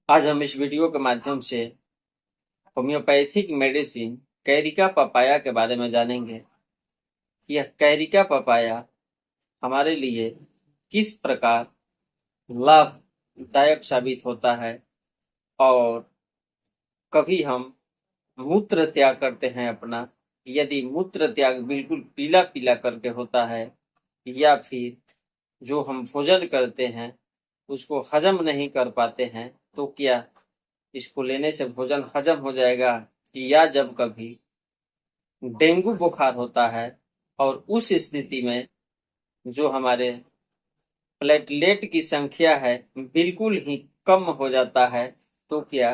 आज हम इस वीडियो के माध्यम से होम्योपैथिक मेडिसिन कैरिका पपाया के बारे में जानेंगे। यह कैरिका पपाया हमारे लिए किस प्रकार लाभदायक साबित होता है और कभी हम मूत्र त्याग करते हैं अपना, यदि मूत्र त्याग बिल्कुल पीला पीला करके होता है या फिर जो हम भोजन करते हैं उसको हजम नहीं कर पाते हैं, तो क्या इसको लेने से भोजन हजम हो जाएगा? या जब कभी डेंगू बुखार होता है और उस स्थिति में जो हमारे प्लेटलेट की संख्या है बिल्कुल ही कम हो जाता है, तो क्या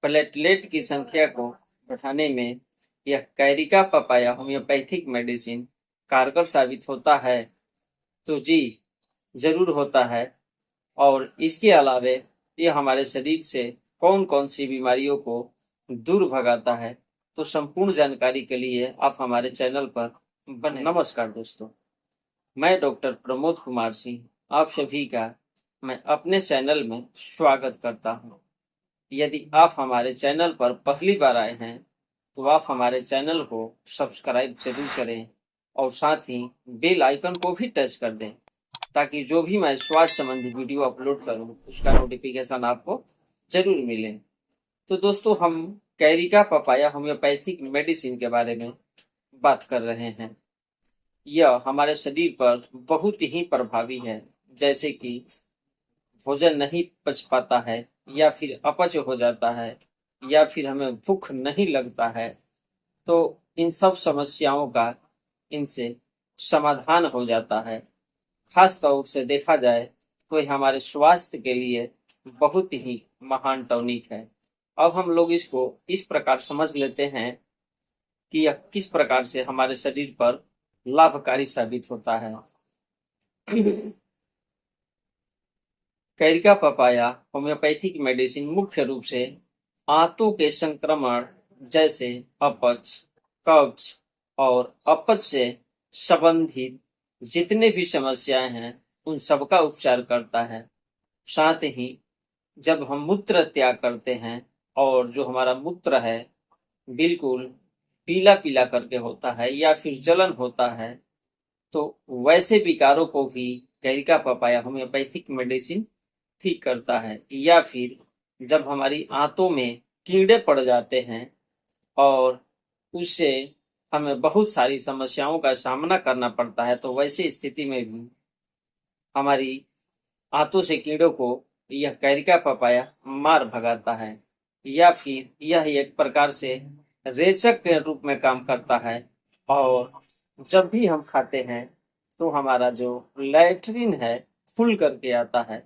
प्लेटलेट की संख्या को बढ़ाने में यह कैरिका पपाया होम्योपैथिक मेडिसिन कारगर साबित होता है? तो जी, जरूर होता है। और इसके अलावे यह हमारे शरीर से कौन कौन सी बीमारियों को दूर भगाता है, तो संपूर्ण जानकारी के लिए आप हमारे चैनल पर बने। नमस्कार दोस्तों, मैं डॉक्टर प्रमोद कुमार सिंह आप सभी का मैं अपने चैनल में स्वागत करता हूं। यदि आप हमारे चैनल पर पहली बार आए हैं तो आप हमारे चैनल को सब्सक्राइब जरूर करें और साथ ही बेल आइकन को भी टच कर दें, ताकि जो भी मैं स्वास्थ्य संबंधी वीडियो अपलोड करूं उसका नोटिफिकेशन आपको जरूर मिले। तो दोस्तों, हम कैरिका पपाया होम्योपैथिक मेडिसिन के बारे में बात कर रहे हैं। यह हमारे शरीर पर बहुत ही प्रभावी है। जैसे कि भोजन नहीं पच पाता है या फिर अपच हो जाता है या फिर हमें भूख नहीं लगता है, तो इन सब समस्याओं का इनसे समाधान हो जाता है। खास तौर से देखा जाए तो ये हमारे स्वास्थ्य के लिए बहुत ही महान टॉनिक है। अब हम लोग इसको इस प्रकार समझ लेते हैं कि यह किस प्रकार से हमारे शरीर पर लाभकारी साबित होता है। कैरिका पपाया होम्योपैथिक मेडिसिन मुख्य रूप से आंतों के संक्रमण जैसे अपच, कब्ज और अपच से संबंधित जितने भी समस्याएं हैं उन सबका उपचार करता है। साथ ही जब हम मूत्र त्याग करते हैं और जो हमारा मूत्र है बिल्कुल पीला पीला करके होता है या फिर जलन होता है, तो वैसे विकारों को भी कैरिका पपाया होम्योपैथिक मेडिसिन ठीक करता है। या फिर जब हमारी आंतों में कीड़े पड़ जाते हैं और उससे हमें बहुत सारी समस्याओं का सामना करना पड़ता है, तो वैसी स्थिति में भी हमारी आंतों से कीड़ों को यह कैरिका पपाया मार भगाता है। या फिर यह एक प्रकार से रेचक के रूप में काम करता है और जब भी हम खाते हैं तो हमारा जो लैट्रिन है खुल करके आता है।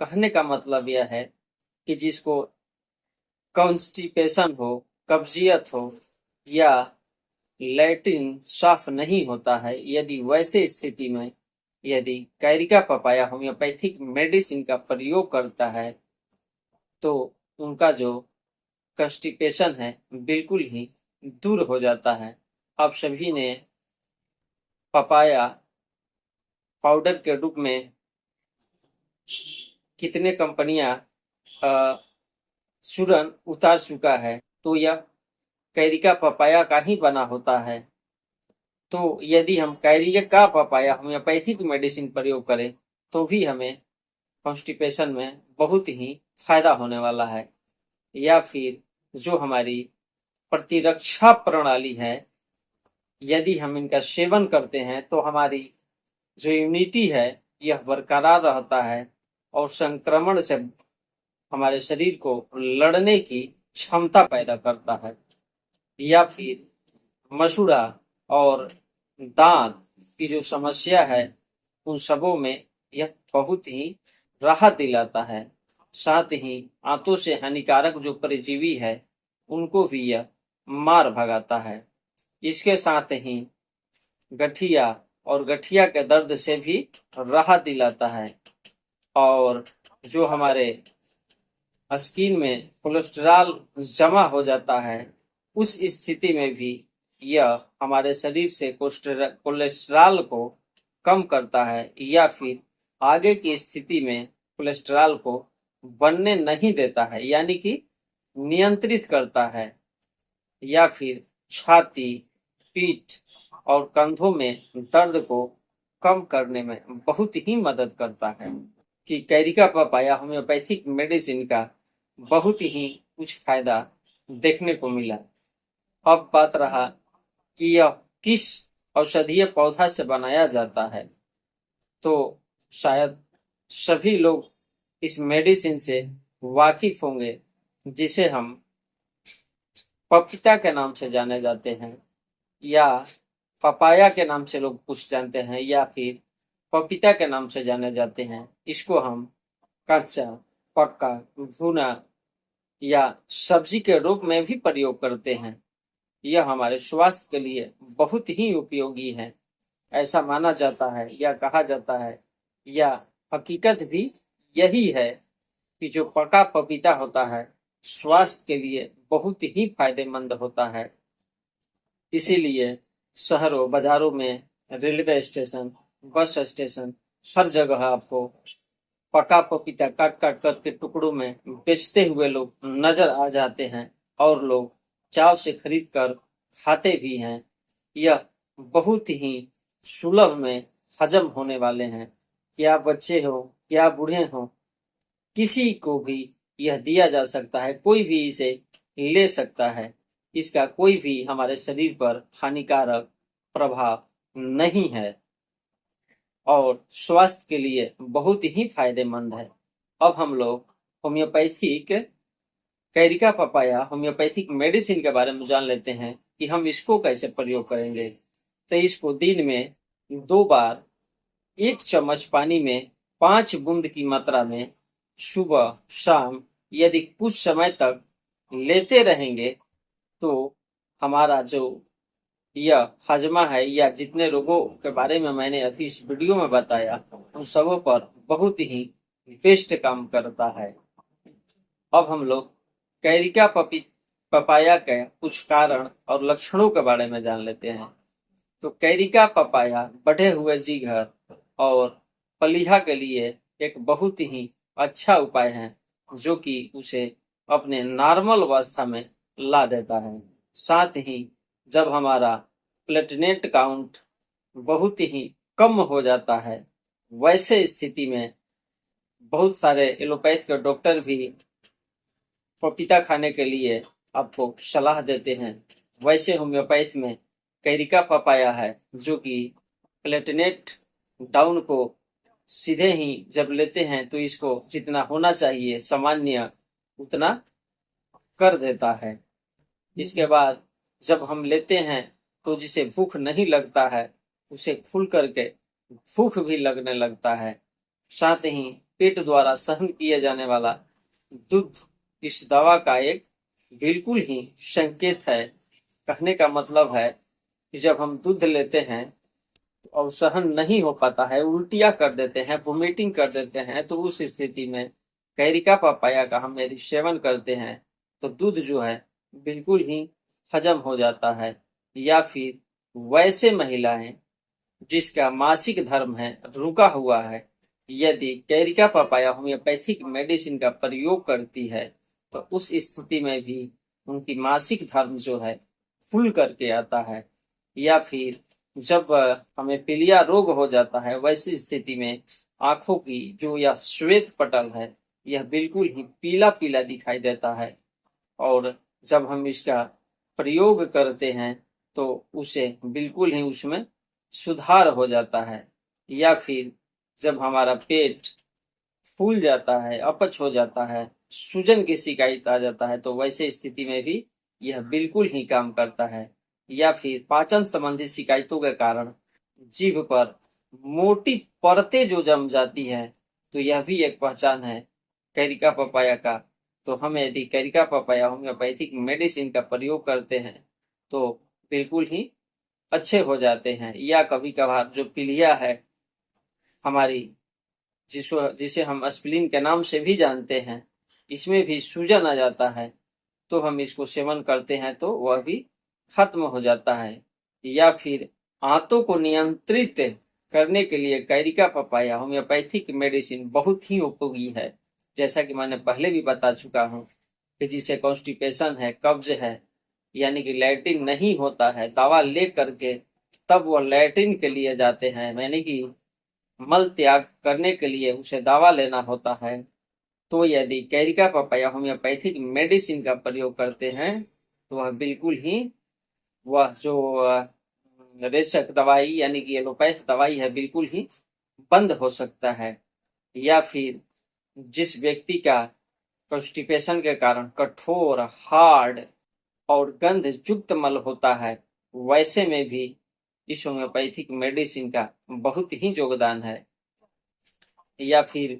कहने का मतलब यह है कि जिसको कॉन्स्टिपेशन हो, कब्जियत हो या लैट्रिन साफ नहीं होता है, यदि वैसे स्थिति में यदि कैरिका पपाया होम्योपैथिक मेडिसिन का प्रयोग करता है तो उनका जो कॉन्स्टिपेशन है बिल्कुल ही दूर हो जाता है। आप सभी ने पपाया पाउडर के रूप में कितने कंपनियां चूरन उतार चुका है, तो यह कैरिका पपाया का ही बना होता है। तो यदि हम कैरिका पपाया होम्योपैथिक मेडिसिन प्रयोग करें तो भी हमें कॉन्स्टिपेशन में बहुत ही फायदा होने वाला है। या फिर जो हमारी प्रतिरक्षा प्रणाली है, यदि हम इनका सेवन करते हैं तो हमारी जो इम्यूनिटी है यह बरकरार रहता है और संक्रमण से हमारे शरीर को लड़ने की क्षमता पैदा करता है। या फिर मसूड़ा और दांत की जो समस्या है उन सबों में यह बहुत ही राहत दिलाता है। साथ ही आंतों से हानिकारक जो परजीवी है उनको भी यह मार भगाता है। इसके साथ ही गठिया और गठिया के दर्द से भी राहत दिलाता है। और जो हमारे स्किन में कोलेस्ट्रॉल जमा हो जाता है उस स्थिति में भी यह हमारे शरीर से कोलेस्ट्रॉल को कम करता है। या फिर आगे की स्थिति में कोलेस्ट्रॉल को बनने नहीं देता है, यानी कि नियंत्रित करता है, या फिर छाती, पीठ और कंधों में दर्द को कम करने में बहुत ही मदद करता है। कि कैरी का पपाया होम्योपैथिक मेडिसिन का बहुत ही कुछ फायदा देखने को मिला। अब बात रहा कि यह किस औषधीय पौधा से बनाया जाता है, तो शायद सभी लोग इस मेडिसिन से वाकिफ होंगे, जिसे हम पपीता के नाम से जाने जाते हैं, या पपाया के नाम से लोग कुछ जानते हैं, या फिर पपीता के नाम से जाने जाते हैं। इसको हम कच्चा, पक्का, भुना या सब्जी के रूप में भी प्रयोग करते हैं। यह हमारे स्वास्थ्य के लिए बहुत ही उपयोगी है। ऐसा माना जाता है या कहा जाता है, या हकीकत भी यही है कि जो पका पपीता होता है स्वास्थ्य के लिए बहुत ही फायदेमंद होता है। इसीलिए शहरों, बाजारों में, रेलवे स्टेशन, बस स्टेशन, हर जगह आपको पका पपीता काट काट करके टुकड़ों में बेचते हुए लोग नजर आ जाते हैं, और लोग चाव से खरीद कर खाते भी हैं। यह बहुत ही सुलभ में हजम होने वाले हैं। क्या बच्चे हो, क्या बूढ़े हो, किसी को भी यह दिया जा सकता है, कोई भी इसे ले सकता है। इसका कोई भी हमारे शरीर पर हानिकारक प्रभाव नहीं है और स्वास्थ्य के लिए बहुत ही फायदेमंद है। अब हम लोग homeopathic Carica papaya homeopathic medicine के बारे में जान लेते हैं कि हम इसको कैसे प्रयोग करेंगे। तो इसको दिन में 2 बार 1 चम्मच पानी में 5 बूंद की मात्रा में सुबह शाम यदि कुछ समय तक लेते रहेंगे, तो हमारा जो यह हजमा है, या जितने रोगों के बारे में मैंने अभी इस वीडियो में बताया, उन सबों पर बहुत ही बेस्ट काम करता है। अब हम लोग कैरिका पपाया के कुछ कारण और लक्षणों के बारे में जान लेते हैं। तो कैरिका पपाया बढ़े हुए जिगर और प्लीहा के लिए एक बहुत ही अच्छा उपाय है, जो कि उसे अपने नॉर्मल अवस्था में ला देता है। साथ ही जब हमारा प्लेटलेट काउंट बहुत ही कम हो जाता है, वैसे स्थिति में बहुत सारे एलोपैथ के डॉक्टर भी पपीता खाने के लिए आपको सलाह देते हैं। वैसे होम्योपैथ में कैरिका पपाया है, जो कि प्लेटलेट डाउन को सीधे ही जब लेते हैं तो इसको जितना होना चाहिए सामान्य उतना कर देता है। इसके बाद जब हम लेते हैं तो जिसे भूख नहीं लगता है, उसे खुल करके भूख भी लगने लगता है। साथ ही पेट द्वारा सहन किए जाने वाला दूध इस दवा का एक बिल्कुल ही संकेत है। कहने का मतलब है कि जब हम दूध लेते हैं और सहन नहीं हो पाता है, उल्टियां कर देते हैं, वोमिटिंग कर देते हैं, तो उस स्थिति में कैरिका पपाया का हम यदि सेवन करते हैं तो दूध जो है बिल्कुल ही हजम हो जाता है। या फिर वैसे महिलाएं जिसका मासिक धर्म है रुका हुआ है, यदि कैरिका पपाया होम्योपैथिक मेडिसिन का प्रयोग करती है, तो उस स्थिति में भी उनकी मासिक धर्म जो है खुल करके आता है। या फिर जब हमें पीलिया रोग हो जाता है, वैसी स्थिति में आंखों की जो यह श्वेत पटल है, यह बिल्कुल ही पीला पीला दिखाई देता है, और जब हम इसका प्रयोग करते हैं तो उसे बिल्कुल ही उसमें सुधार हो जाता है। या फिर जब हमारा पेट फूल जाता है, अपच हो जाता है, सूजन की शिकायत आ जाता है, तो वैसे स्थिति में भी यह बिल्कुल ही काम करता है। या फिर पाचन संबंधी शिकायतों के कारण जीभ पर मोटी परतें जो जम जाती है, तो यह भी एक पहचान है कैरिका पपाया का। तो हम यदि कैरिका पपाया होम्योपैथिक मेडिसिन का प्रयोग करते हैं तो बिल्कुल ही अच्छे हो जाते हैं। या कभी कभार जो पीलिया है हमारी, जिसे हम एस्पिरिन के नाम से भी जानते हैं, इसमें भी सूजन आ जाता है, तो हम इसको सेवन करते हैं तो वह भी खत्म हो जाता है। या फिर आंतों को नियंत्रित करने के लिए कैरिका पपाया होम्योपैथिक मेडिसिन बहुत ही उपयोगी है। जैसा कि मैंने पहले भी बता चुका हूँ कि जिसे कॉन्स्टिपेशन है, कब्ज है, यानी कि लैट्रिन नहीं होता है, दवा ले करके तब वह लैट्रिन के लिए जाते हैं, यानी कि मल त्याग करने के लिए उसे दवा लेना होता है। तो यदि कैरिका पपाया होम्योपैथिक मेडिसिन का प्रयोग करते हैं तो वह बिल्कुल ही वह जो रेचक दवाई यानी कि एलोपैथ दवाई है बिल्कुल ही बंद हो सकता है। या फिर जिस व्यक्ति का कॉन्स्टिपेशन के कारण कठोर, हार्ड और गंध युक्त मल होता है, वैसे में भी इस होम्योपैथिक मेडिसिन का बहुत ही योगदान है। या फिर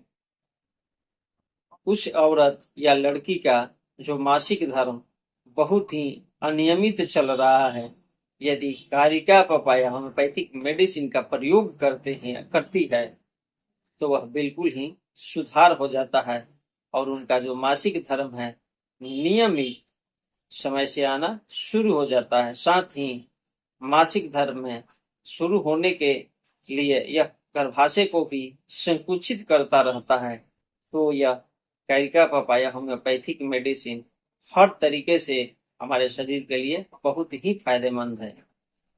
उस औरत या लड़की का जो मासिक धर्म बहुत ही अनियमित चल रहा है, यदि कारिका पपाया होम्योपैथिक मेडिसिन का प्रयोग करती है तो वह बिल्कुल ही सुधार हो जाता है और उनका जो मासिक धर्म है नियमित समय से आना शुरू हो जाता है। साथ ही मासिक धर्म में शुरू होने के लिए यह गर्भाशय को भी संकुचित करता रहता है। तो यह कैरिका पपाया होम्योपैथिक मेडिसिन हर तरीके से हमारे शरीर के लिए बहुत ही फायदेमंद है।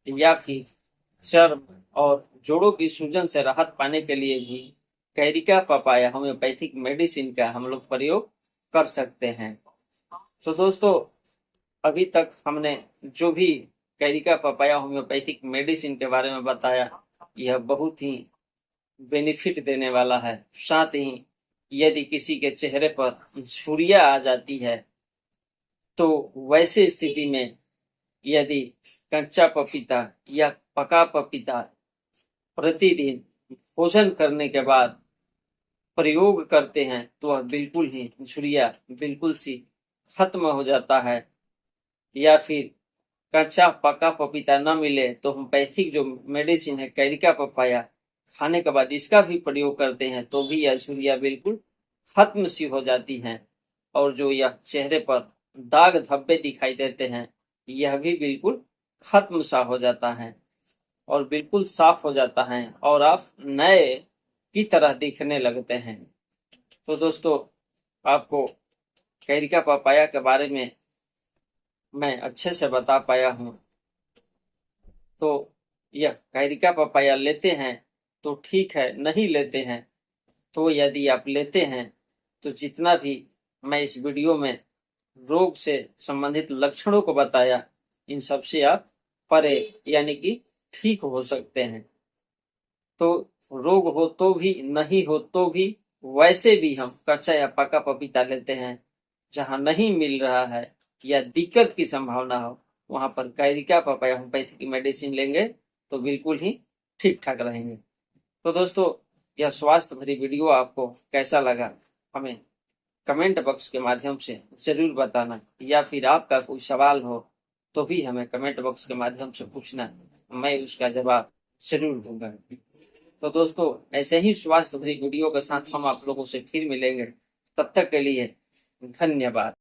या फिर चर्म और जोड़ों की सूजन से राहत पाने के लिए भी कैरिका पपाया होम्योपैथिक मेडिसिन का हम लोग प्रयोग कर सकते हैं। तो दोस्तों, अभी तक हमने जो भी कैरिका पपाया होम्योपैथिक मेडिसिन के बारे में बताया, यह बहुत ही बेनिफिट देने वाला है। साथ ही यदि किसी के चेहरे पर झुर्रियां आ जाती है तो वैसे स्थिति में यदि कच्चा पपीता या पका पपीता प्रतिदिन भोजन करने के बाद प्रयोग करते हैं तो वह बिल्कुल ही झुर्रियां बिल्कुल सी खत्म हो जाता है। या फिर कच्चा पका पपीता न मिले तो होम्योपैथिक जो मेडिसिन है कैरिका पपाया खाने के बाद इसका भी प्रयोग करते हैं तो भी यह झुर्रियां बिल्कुल खत्म सी हो जाती हैं। और जो यह चेहरे पर दाग धब्बे दिखाई देते हैं, यह भी बिल्कुल खत्म सा हो जाता है और बिल्कुल साफ हो जाता है और आप नए की तरह दिखने लगते हैं। तो दोस्तों, आपको कैरिका पपाया के बारे में मैं अच्छे से बता पाया हूँ। तो यह कैरिका पपाया लेते हैं तो ठीक है, नहीं लेते हैं तो यदि आप लेते हैं तो जितना भी मैं इस वीडियो में रोग से संबंधित लक्षणों को बताया, इन सब से आप परे यानी कि ठीक हो सकते हैं। तो रोग हो तो भी, नहीं हो तो भी, वैसे भी हम कच्चा या पका पपीता लेते हैं, जहां नहीं मिल रहा है या दिक्कत की संभावना हो, वहां पर कैरिका पपाया होम्योपैथिक मेडिसिन लेंगे तो बिल्कुल ही ठीक ठाक रहेंगे। तो दोस्तों, यह स्वास्थ्य भरी वीडियो आपको कैसा लगा, हमें कमेंट बॉक्स के माध्यम से जरूर बताना। या फिर आपका कोई सवाल हो तो भी हमें कमेंट बॉक्स के माध्यम से पूछना, मैं उसका जवाब जरूर दूंगा। तो दोस्तों, ऐसे ही स्वास्थ्य भरी वीडियो के साथ हम आप लोगों से फिर मिलेंगे। तब तक के लिए धन्यवाद।